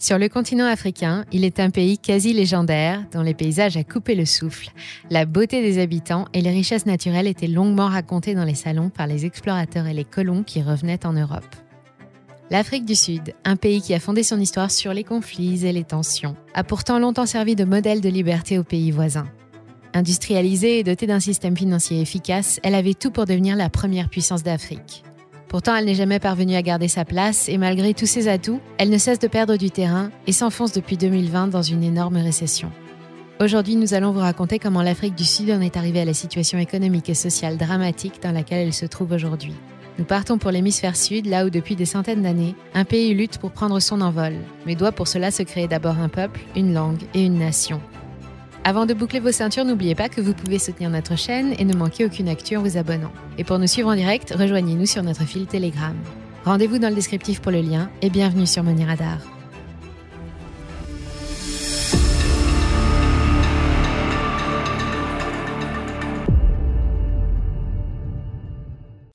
Sur le continent africain, il est un pays quasi légendaire, dont les paysages à couper le souffle, la beauté des habitants et les richesses naturelles étaient longuement racontées dans les salons par les explorateurs et les colons qui revenaient en Europe. L'Afrique du Sud, un pays qui a fondé son histoire sur les conflits et les tensions, a pourtant longtemps servi de modèle de liberté aux pays voisins. Industrialisée et dotée d'un système financier efficace, elle avait tout pour devenir la première puissance d'Afrique. Pourtant, elle n'est jamais parvenue à garder sa place et malgré tous ses atouts, elle ne cesse de perdre du terrain et s'enfonce depuis 2020 dans une énorme récession. Aujourd'hui, nous allons vous raconter comment l'Afrique du Sud en est arrivée à la situation économique et sociale dramatique dans laquelle elle se trouve aujourd'hui. Nous partons pour l'hémisphère sud, là où depuis des centaines d'années, un pays lutte pour prendre son envol, mais doit pour cela se créer d'abord un peuple, une langue et une nation. Avant de boucler vos ceintures, n'oubliez pas que vous pouvez soutenir notre chaîne et ne manquer aucune actu en vous abonnant. Et pour nous suivre en direct, rejoignez-nous sur notre fil Telegram. Rendez-vous dans le descriptif pour le lien et bienvenue sur Money Radar.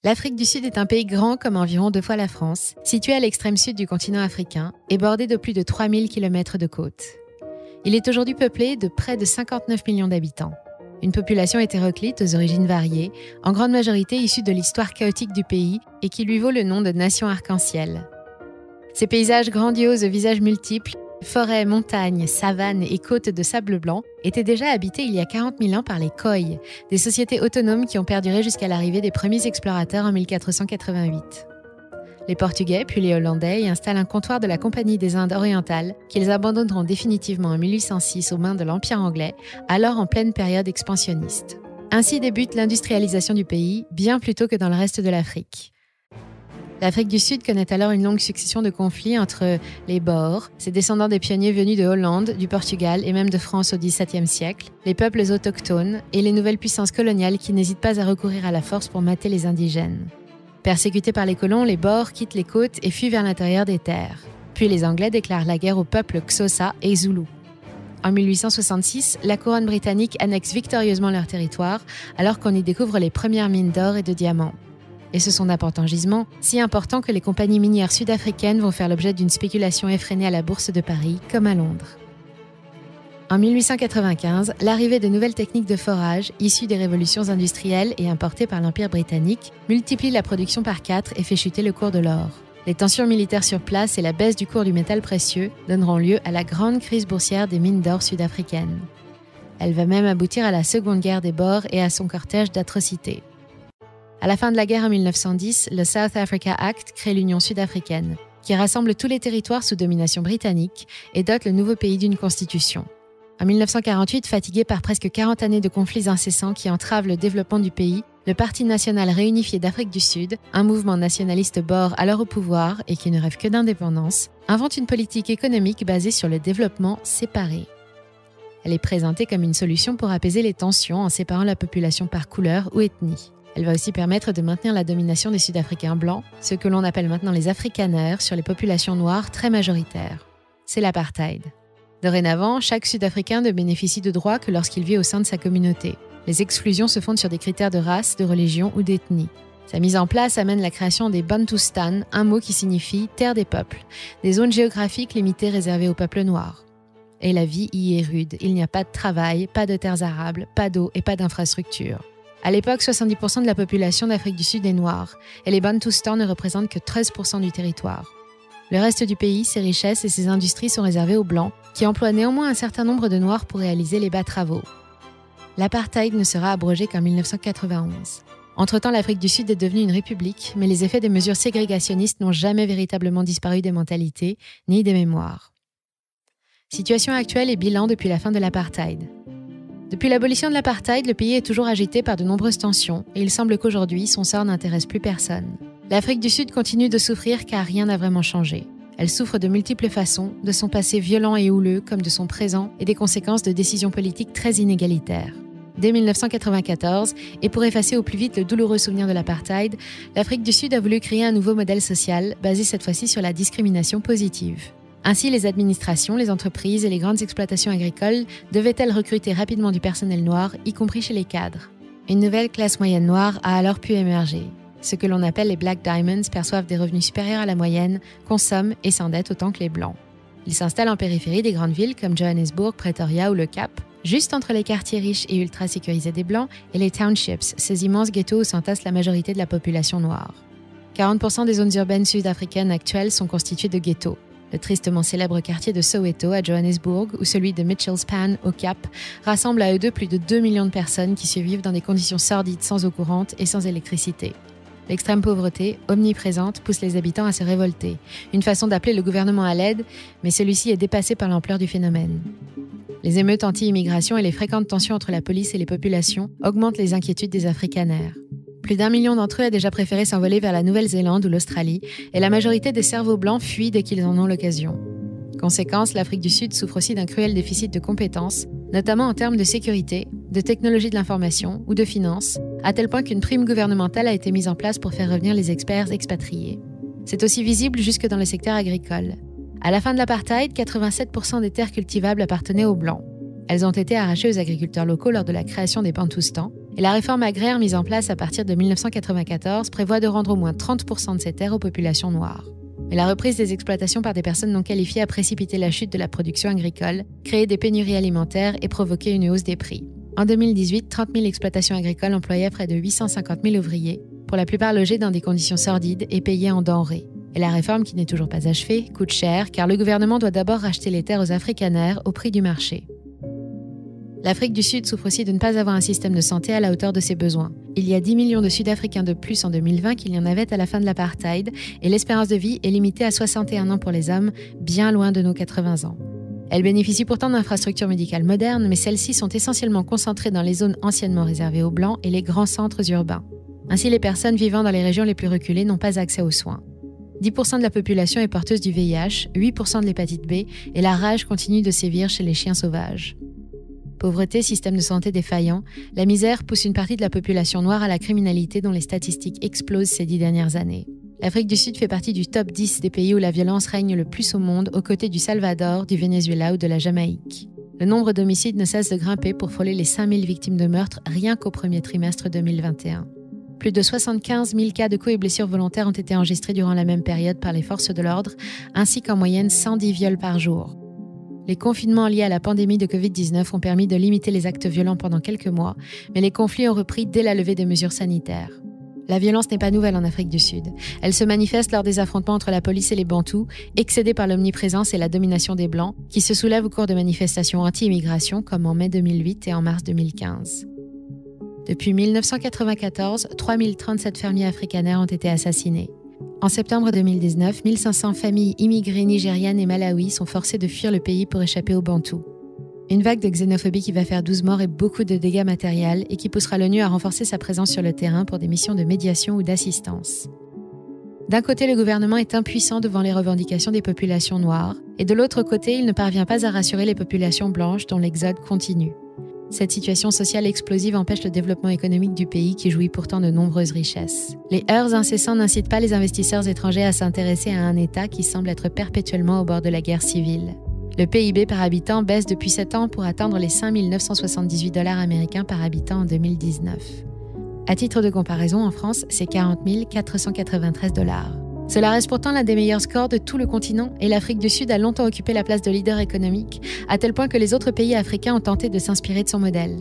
L'Afrique du Sud est un pays grand comme environ 2 fois la France, situé à l'extrême sud du continent africain et bordé de plus de 3000 km de côte. Il est aujourd'hui peuplé de près de 59 millions d'habitants. Une population hétéroclite aux origines variées, en grande majorité issue de l'histoire chaotique du pays et qui lui vaut le nom de nation arc-en-ciel. Ces paysages grandioses aux visages multiples, forêts, montagnes, savanes et côtes de sable blanc, étaient déjà habités il y a 40 000 ans par les Khoi, des sociétés autonomes qui ont perduré jusqu'à l'arrivée des premiers explorateurs en 1488. Les Portugais puis les Hollandais y installent un comptoir de la Compagnie des Indes orientales qu'ils abandonneront définitivement en 1806 aux mains de l'Empire anglais, alors en pleine période expansionniste. Ainsi débute l'industrialisation du pays, bien plus tôt que dans le reste de l'Afrique. L'Afrique du Sud connaît alors une longue succession de conflits entre les Boers, ces descendants des pionniers venus de Hollande, du Portugal et même de France au XVIIe siècle, les peuples autochtones et les nouvelles puissances coloniales qui n'hésitent pas à recourir à la force pour mater les indigènes. Persécutés par les colons, les Boers quittent les côtes et fuient vers l'intérieur des terres. Puis les Anglais déclarent la guerre aux peuples Xhosa et Zulu. En 1866, la couronne britannique annexe victorieusement leur territoire alors qu'on y découvre les premières mines d'or et de diamants. Et ce sont d'importants gisements, si importants que les compagnies minières sud-africaines vont faire l'objet d'une spéculation effrénée à la Bourse de Paris comme à Londres. En 1895, l'arrivée de nouvelles techniques de forage, issues des révolutions industrielles et importées par l'Empire britannique, multiplie la production par 4 et fait chuter le cours de l'or. Les tensions militaires sur place et la baisse du cours du métal précieux donneront lieu à la grande crise boursière des mines d'or sud-africaines. Elle va même aboutir à la Seconde Guerre des Boers et à son cortège d'atrocités. À la fin de la guerre en 1910, le South Africa Act crée l'Union sud-africaine, qui rassemble tous les territoires sous domination britannique et dote le nouveau pays d'une constitution. En 1948, fatigué par presque 40 années de conflits incessants qui entravent le développement du pays, le Parti national réunifié d'Afrique du Sud, un mouvement nationaliste Boer alors au pouvoir et qui ne rêve que d'indépendance, invente une politique économique basée sur le développement séparé. Elle est présentée comme une solution pour apaiser les tensions en séparant la population par couleur ou ethnie. Elle va aussi permettre de maintenir la domination des Sud-Africains blancs, ce que l'on appelle maintenant les Afrikaners, sur les populations noires très majoritaires. C'est l'apartheid. Dorénavant, chaque Sud-Africain ne bénéficie de droits que lorsqu'il vit au sein de sa communauté. Les exclusions se fondent sur des critères de race, de religion ou d'ethnie. Sa mise en place amène la création des Bantustan, un mot qui signifie « terre des peuples », des zones géographiques limitées réservées aux peuples noirs. Et la vie y est rude. Il n'y a pas de travail, pas de terres arables, pas d'eau et pas d'infrastructures. À l'époque, 70% de la population d'Afrique du Sud est noire, et les Bantustan ne représentent que 13% du territoire. Le reste du pays, ses richesses et ses industries sont réservées aux Blancs, qui emploient néanmoins un certain nombre de Noirs pour réaliser les bas travaux. L'apartheid ne sera abrogé qu'en 1991. Entre-temps, l'Afrique du Sud est devenue une république, mais les effets des mesures ségrégationnistes n'ont jamais véritablement disparu des mentalités, ni des mémoires. Situation actuelle et bilan depuis la fin de l'apartheid. Depuis l'abolition de l'apartheid, le pays est toujours agité par de nombreuses tensions, et il semble qu'aujourd'hui, son sort n'intéresse plus personne. L'Afrique du Sud continue de souffrir car rien n'a vraiment changé. Elle souffre de multiples façons, de son passé violent et houleux comme de son présent et des conséquences de décisions politiques très inégalitaires. Dès 1994, et pour effacer au plus vite le douloureux souvenir de l'apartheid, l'Afrique du Sud a voulu créer un nouveau modèle social basé cette fois-ci sur la discrimination positive. Ainsi, les administrations, les entreprises et les grandes exploitations agricoles devaient-elles recruter rapidement du personnel noir, y compris chez les cadres. Une nouvelle classe moyenne noire a alors pu émerger. Ce que l'on appelle les Black Diamonds perçoivent des revenus supérieurs à la moyenne, consomment et s'endettent autant que les Blancs. Ils s'installent en périphérie des grandes villes comme Johannesburg, Pretoria ou le Cap, juste entre les quartiers riches et ultra sécurisés des Blancs et les townships, ces immenses ghettos où s'entasse la majorité de la population noire. 40% des zones urbaines sud-africaines actuelles sont constituées de ghettos. Le tristement célèbre quartier de Soweto à Johannesburg ou celui de Mitchells Plain au Cap rassemblent à eux deux plus de 2 millions de personnes qui survivent dans des conditions sordides sans eau courante et sans électricité. L'extrême pauvreté, omniprésente, pousse les habitants à se révolter. Une façon d'appeler le gouvernement à l'aide, mais celui-ci est dépassé par l'ampleur du phénomène. Les émeutes anti-immigration et les fréquentes tensions entre la police et les populations augmentent les inquiétudes des Afrikaners. Plus d'1 million d'entre eux a déjà préféré s'envoler vers la Nouvelle-Zélande ou l'Australie, et la majorité des cerveaux blancs fuient dès qu'ils en ont l'occasion. Conséquence, l'Afrique du Sud souffre aussi d'un cruel déficit de compétences, notamment en termes de sécurité, de technologie de l'information ou de finances, à tel point qu'une prime gouvernementale a été mise en place pour faire revenir les experts expatriés. C'est aussi visible jusque dans le secteur agricole. À la fin de l'apartheid, 87% des terres cultivables appartenaient aux Blancs. Elles ont été arrachées aux agriculteurs locaux lors de la création des Bantoustans, et la réforme agraire mise en place à partir de 1994 prévoit de rendre au moins 30% de ces terres aux populations noires. Mais la reprise des exploitations par des personnes non qualifiées a précipité la chute de la production agricole, créé des pénuries alimentaires et provoqué une hausse des prix. En 2018, 30 000 exploitations agricoles employaient près de 850 000 ouvriers, pour la plupart logés dans des conditions sordides et payés en denrées. Et la réforme, qui n'est toujours pas achevée, coûte cher car le gouvernement doit d'abord racheter les terres aux Afrikaners au prix du marché. L'Afrique du Sud souffre aussi de ne pas avoir un système de santé à la hauteur de ses besoins. Il y a 10 millions de Sud-Africains de plus en 2020 qu'il y en avait à la fin de l'apartheid et l'espérance de vie est limitée à 61 ans pour les hommes, bien loin de nos 80 ans. Elle bénéficie pourtant d'infrastructures médicales modernes, mais celles-ci sont essentiellement concentrées dans les zones anciennement réservées aux Blancs et les grands centres urbains. Ainsi, les personnes vivant dans les régions les plus reculées n'ont pas accès aux soins. 10% de la population est porteuse du VIH, 8% de l'hépatite B et la rage continue de sévir chez les chiens sauvages. Pauvreté, système de santé défaillant, la misère pousse une partie de la population noire à la criminalité dont les statistiques explosent ces 10 dernières années. L'Afrique du Sud fait partie du top 10 des pays où la violence règne le plus au monde, aux côtés du Salvador, du Venezuela ou de la Jamaïque. Le nombre d'homicides ne cesse de grimper pour frôler les 5000 victimes de meurtre rien qu'au premier trimestre 2021. Plus de 75 000 cas de coups et blessures volontaires ont été enregistrés durant la même période par les forces de l'ordre, ainsi qu'en moyenne 110 viols par jour. Les confinements liés à la pandémie de Covid-19 ont permis de limiter les actes violents pendant quelques mois, mais les conflits ont repris dès la levée des mesures sanitaires. La violence n'est pas nouvelle en Afrique du Sud. Elle se manifeste lors des affrontements entre la police et les Bantous, excédés par l'omniprésence et la domination des Blancs, qui se soulèvent au cours de manifestations anti-immigration comme en mai 2008 et en mars 2015. Depuis 1994, 3037 fermiers afrikaners ont été assassinés. En septembre 2019, 1500 familles immigrées nigérianes et malawis sont forcées de fuir le pays pour échapper aux Bantous. Une vague de xénophobie qui va faire 12 morts et beaucoup de dégâts matériels et qui poussera l'ONU à renforcer sa présence sur le terrain pour des missions de médiation ou d'assistance. D'un côté, le gouvernement est impuissant devant les revendications des populations noires, et de l'autre côté, il ne parvient pas à rassurer les populations blanches dont l'exode continue. Cette situation sociale explosive empêche le développement économique du pays qui jouit pourtant de nombreuses richesses. Les heurts incessants n'incitent pas les investisseurs étrangers à s'intéresser à un État qui semble être perpétuellement au bord de la guerre civile. Le PIB par habitant baisse depuis 7 ans pour atteindre les 5 978 $ américains par habitant en 2019. À titre de comparaison, en France, c'est 40 493 $. Cela reste pourtant l'un des meilleurs scores de tout le continent et l'Afrique du Sud a longtemps occupé la place de leader économique, à tel point que les autres pays africains ont tenté de s'inspirer de son modèle.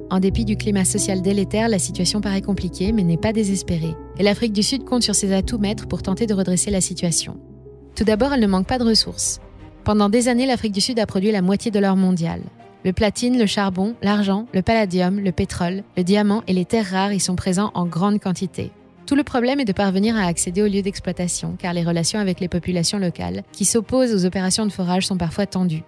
En dépit du climat social délétère, la situation paraît compliquée mais n'est pas désespérée. Et l'Afrique du Sud compte sur ses atouts maîtres pour tenter de redresser la situation. Tout d'abord, elle ne manque pas de ressources. Pendant des années, l'Afrique du Sud a produit la moitié de l'or mondial. Le platine, le charbon, l'argent, le palladium, le pétrole, le diamant et les terres rares y sont présents en grande quantité. Tout le problème est de parvenir à accéder aux lieux d'exploitation, car les relations avec les populations locales, qui s'opposent aux opérations de forage, sont parfois tendues.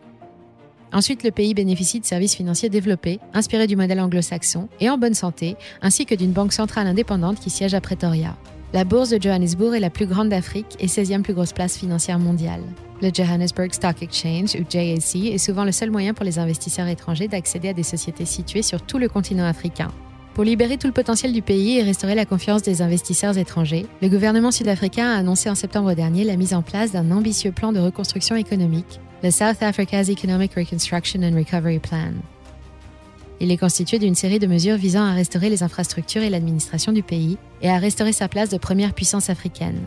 Ensuite, le pays bénéficie de services financiers développés, inspirés du modèle anglo-saxon et en bonne santé, ainsi que d'une banque centrale indépendante qui siège à Pretoria. La bourse de Johannesburg est la plus grande d'Afrique et 16e plus grosse place financière mondiale. Le Johannesburg Stock Exchange, ou JSE, est souvent le seul moyen pour les investisseurs étrangers d'accéder à des sociétés situées sur tout le continent africain. Pour libérer tout le potentiel du pays et restaurer la confiance des investisseurs étrangers, le gouvernement sud-africain a annoncé en septembre dernier la mise en place d'un ambitieux plan de reconstruction économique, le South Africa's Economic Reconstruction and Recovery Plan. Il est constitué d'une série de mesures visant à restaurer les infrastructures et l'administration du pays et à restaurer sa place de première puissance africaine.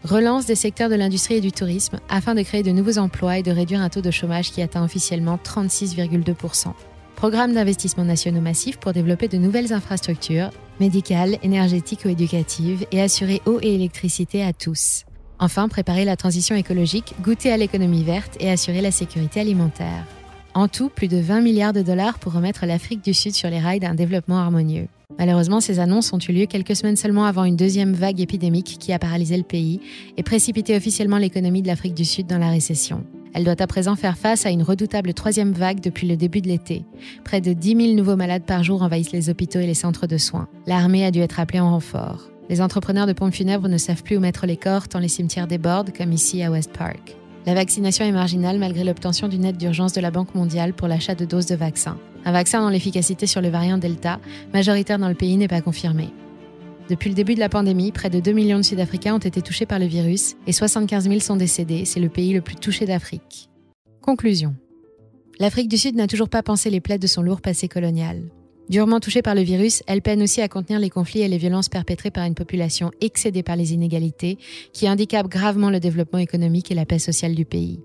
relance des secteurs de l'industrie et du tourisme afin de créer de nouveaux emplois et de réduire un taux de chômage qui atteint officiellement 36,2%. Programmes d'investissements nationaux massifs pour développer de nouvelles infrastructures, médicales, énergétiques ou éducatives, et assurer eau et électricité à tous. Enfin, préparer la transition écologique, goûter à l'économie verte et assurer la sécurité alimentaire. En tout, plus de 20 milliards de dollars pour remettre l'Afrique du Sud sur les rails d'un développement harmonieux. Malheureusement, ces annonces ont eu lieu quelques semaines seulement avant une deuxième vague épidémique qui a paralysé le pays et précipité officiellement l'économie de l'Afrique du Sud dans la récession. Elle doit à présent faire face à une redoutable troisième vague depuis le début de l'été. Près de 10 000 nouveaux malades par jour envahissent les hôpitaux et les centres de soins. L'armée a dû être appelée en renfort. Les entrepreneurs de pompes funèbres ne savent plus où mettre les corps tant les cimetières débordent, comme ici à West Park. La vaccination est marginale malgré l'obtention d'une aide d'urgence de la Banque mondiale pour l'achat de doses de vaccins. Un vaccin dont l'efficacité sur le variant Delta, majoritaire dans le pays, n'est pas confirmée. Depuis le début de la pandémie, près de 2 millions de Sud-Africains ont été touchés par le virus et 75 000 sont décédés. C'est le pays le plus touché d'Afrique. Conclusion. L'Afrique du Sud n'a toujours pas pansé les plaies de son lourd passé colonial. Durement touchée par le virus, elle peine aussi à contenir les conflits et les violences perpétrées par une population excédée par les inégalités qui handicapent gravement le développement économique et la paix sociale du pays.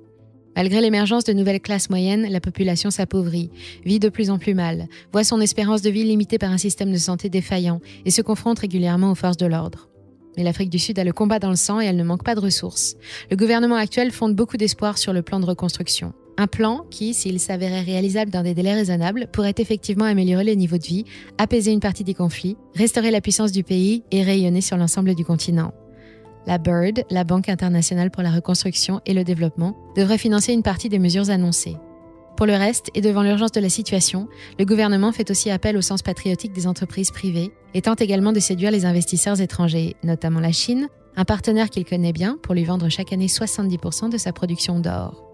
Malgré l'émergence de nouvelles classes moyennes, la population s'appauvrit, vit de plus en plus mal, voit son espérance de vie limitée par un système de santé défaillant et se confronte régulièrement aux forces de l'ordre. Mais l'Afrique du Sud a le combat dans le sang et elle ne manque pas de ressources. Le gouvernement actuel fonde beaucoup d'espoir sur le plan de reconstruction. Un plan qui, s'il s'avérait réalisable dans des délais raisonnables, pourrait effectivement améliorer les niveaux de vie, apaiser une partie des conflits, restaurer la puissance du pays et rayonner sur l'ensemble du continent. La BIRD, la Banque internationale pour la reconstruction et le développement, devrait financer une partie des mesures annoncées. Pour le reste, et devant l'urgence de la situation, le gouvernement fait aussi appel au sens patriotique des entreprises privées et tente également de séduire les investisseurs étrangers, notamment la Chine, un partenaire qu'il connaît bien pour lui vendre chaque année 70% de sa production d'or.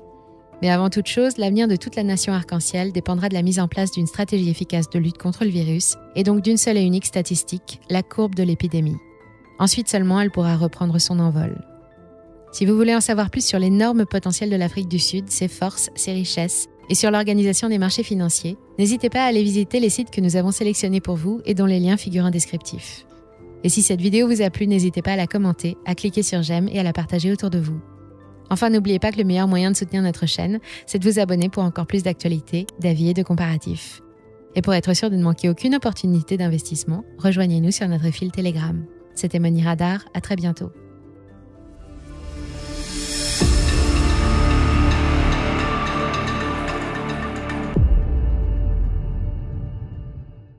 Mais avant toute chose, l'avenir de toute la nation arc-en-ciel dépendra de la mise en place d'une stratégie efficace de lutte contre le virus et donc d'une seule et unique statistique, la courbe de l'épidémie. Ensuite seulement, elle pourra reprendre son envol. Si vous voulez en savoir plus sur l'énorme potentiel de l'Afrique du Sud, ses forces, ses richesses, et sur l'organisation des marchés financiers, n'hésitez pas à aller visiter les sites que nous avons sélectionnés pour vous et dont les liens figurent en descriptif. Et si cette vidéo vous a plu, n'hésitez pas à la commenter, à cliquer sur j'aime et à la partager autour de vous. Enfin, n'oubliez pas que le meilleur moyen de soutenir notre chaîne, c'est de vous abonner pour encore plus d'actualités, d'avis et de comparatifs. Et pour être sûr de ne manquer aucune opportunité d'investissement, rejoignez-nous sur notre fil Telegram. C'était Money Radar, à très bientôt.